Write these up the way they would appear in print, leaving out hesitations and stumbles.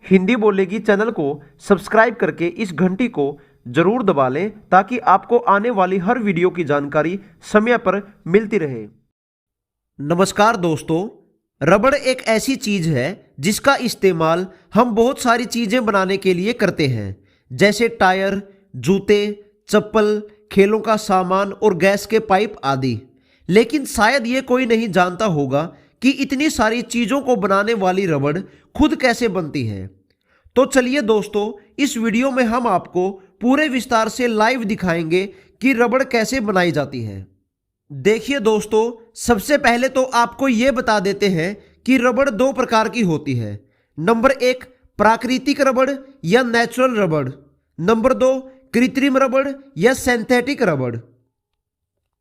हिंदी बोलेगी चैनल को सब्सक्राइब करके इस घंटी को जरूर दबा लें ताकि आपको आने वाली हर वीडियो की जानकारी समय पर मिलती रहे। नमस्कार दोस्तों, रबड़ एक ऐसी चीज है जिसका इस्तेमाल हम बहुत सारी चीजें बनाने के लिए करते हैं, जैसे टायर, जूते, चप्पल, खेलों का सामान और गैस के पाइप आदि। लेकिन शायद ये कोई नहीं जानता होगा कि इतनी सारी चीजों को बनाने वाली रबड़ खुद कैसे बनती है। तो चलिए दोस्तों, इस वीडियो में हम आपको पूरे विस्तार से लाइव दिखाएंगे कि रबड़ कैसे बनाई जाती है। देखिए दोस्तों, सबसे पहले तो आपको यह बता देते हैं कि रबड़ दो प्रकार की होती है। नंबर 1 प्राकृतिक रबड़ या नेचुरल रबड़। नंबर 2 कृत्रिम रबड़ या सिंथेटिक रबड़।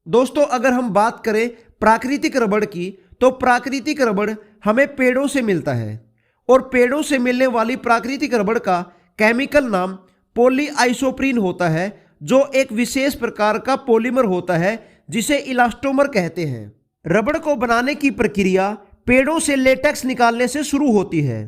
दोस्तों, अगर हम बात करें प्राकृतिक रबड़ की, तो प्राकृतिक रबड़ हमें पेड़ों से मिलता है और पेड़ों से मिलने वाली प्राकृतिक रबड़ का केमिकल नाम पॉलीआइसोप्रीन होता है, जो एक विशेष प्रकार का पॉलीमर होता है जिसे इलास्टोमर कहते हैं। रबड़ को बनाने की प्रक्रिया पेड़ों से लेटेक्स निकालने से शुरू होती है।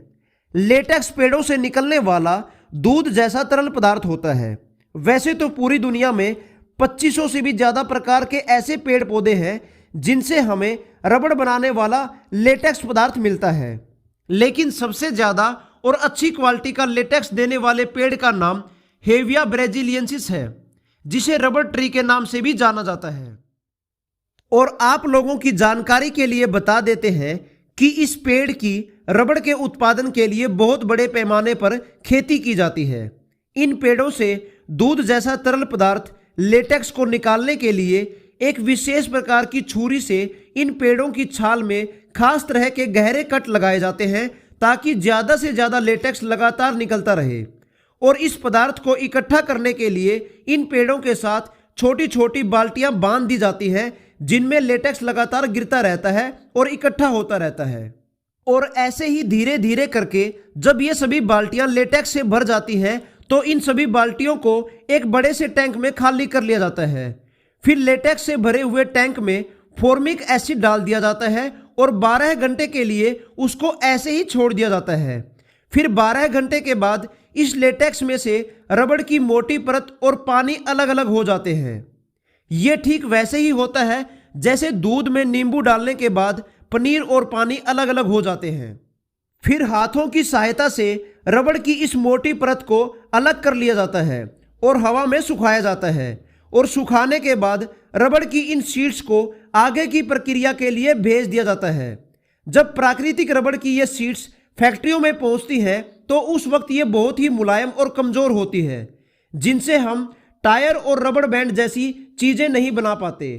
लेटेक्स पेड़ों से निकलने वाला दूध जैसा तरल पदार्थ होता है। वैसे तो पूरी दुनिया में 2500 से भी ज्यादा प्रकार के ऐसे पेड़ पौधे हैं जिनसे हमें रबड़ बनाने वाला लेटेक्स पदार्थ मिलता है, लेकिन सबसे ज्यादा और अच्छी क्वालिटी का लेटेक्स देने वाले पेड़ का नाम हेविया ब्राजीलियंसिस है, जिसे रबड़ ट्री के नाम से भी जाना जाता है। और आप लोगों की जानकारी के लिए बता देते हैं कि इस पेड़ की रबड़ के उत्पादन के लिए बहुत बड़े पैमाने पर खेती की जाती है। इन पेड़ों से दूध जैसा तरल पदार्थ लेटेक्स को निकालने के लिए एक विशेष प्रकार की छुरी से इन पेड़ों की छाल में खास तरह के गहरे कट लगाए जाते हैं ताकि ज्यादा से ज्यादा लेटेक्स लगातार निकलता रहे। और इस पदार्थ को इकट्ठा करने के लिए इन पेड़ों के साथ छोटी छोटी बाल्टियां बांध दी जाती हैं, जिनमें लेटेक्स लगातार गिरता रहता है और इकट्ठा होता रहता है। और ऐसे ही धीरे धीरे करके जब ये सभी बाल्टियां लेटेक्स से भर जाती हैं, तो इन सभी बाल्टियों को एक बड़े से टैंक में खाली कर लिया जाता है। फिर लेटेक्स से भरे हुए टैंक में फॉर्मिक एसिड डाल दिया जाता है और 12 घंटे के लिए उसको ऐसे ही छोड़ दिया जाता है। फिर 12 घंटे के बाद इस लेटेक्स में से रबड़ की मोटी परत और पानी अलग अलग हो जाते हैं। यह ठीक वैसे ही होता है जैसे दूध में नींबू डालने के बाद पनीर और पानी अलग अलग हो जाते हैं। फिर हाथों की सहायता से रबड़ की इस मोटी परत को अलग कर लिया जाता है और हवा में सुखाया जाता है। और सुखाने के बाद रबड़ की इन शीट्स को आगे की प्रक्रिया के लिए भेज दिया जाता है। जब प्राकृतिक रबड़ की ये शीट्स फैक्ट्रियों में पहुंचती हैं, तो उस वक्त ये बहुत ही मुलायम और कमजोर होती है, जिनसे हम टायर और रबड़ बैंड जैसी चीजें नहीं बना पाते।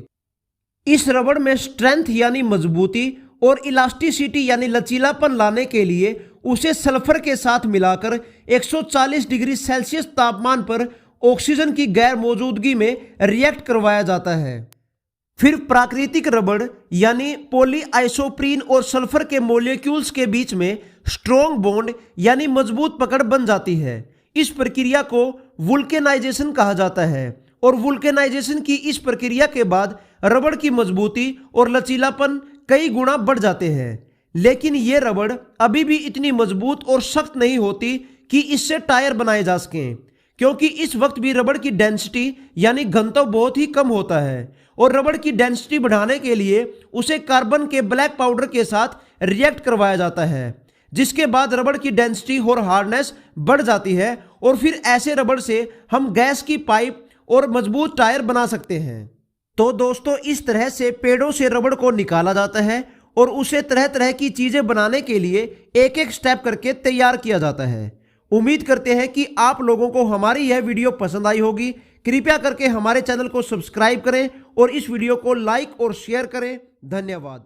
इस रबड़ में स्ट्रेंथ यानी मजबूती और इलास्टिसिटी यानी लचीलापन लाने के लिए उसे सल्फर के साथ मिलाकर 140 डिग्री सेल्सियस तापमान पर ऑक्सीजन की गैर मौजूदगी में रिएक्ट करवाया जाता है। फिर प्राकृतिक रबड़ यानी पॉलीआइसोप्रीन और सल्फर के मॉलिक्यूल्स के बीच में स्ट्रॉन्ग बॉन्ड यानी मजबूत पकड़ बन जाती है। इस प्रक्रिया को वुल्केनाइजेशन कहा जाता है और वुल्केनाइजेशन की इस प्रक्रिया के बाद रबड़ की मजबूती और लचीलापन कई गुना बढ़ जाते हैं। लेकिन ये रबड़ अभी भी इतनी मजबूत और सख्त नहीं होती कि इससे टायर बनाए जा सकें, क्योंकि इस वक्त भी रबड़ की डेंसिटी यानी घनत्व बहुत ही कम होता है। और रबड़ की डेंसिटी बढ़ाने के लिए उसे कार्बन के ब्लैक पाउडर के साथ रिएक्ट करवाया जाता है, जिसके बाद रबड़ की डेंसिटी और हार्डनेस बढ़ जाती है। और फिर ऐसे रबड़ से हम गैस की पाइप और मजबूत टायर बना सकते हैं। तो दोस्तों, इस तरह से पेड़ों से रबड़ को निकाला जाता है और उसे तरह तरह की चीजें बनाने के लिए एक एक स्टेप करके तैयार किया जाता है। उम्मीद करते हैं कि आप लोगों को हमारी यह वीडियो पसंद आई होगी। कृपया करके हमारे चैनल को सब्सक्राइब करें और इस वीडियो को लाइक और शेयर करें। धन्यवाद।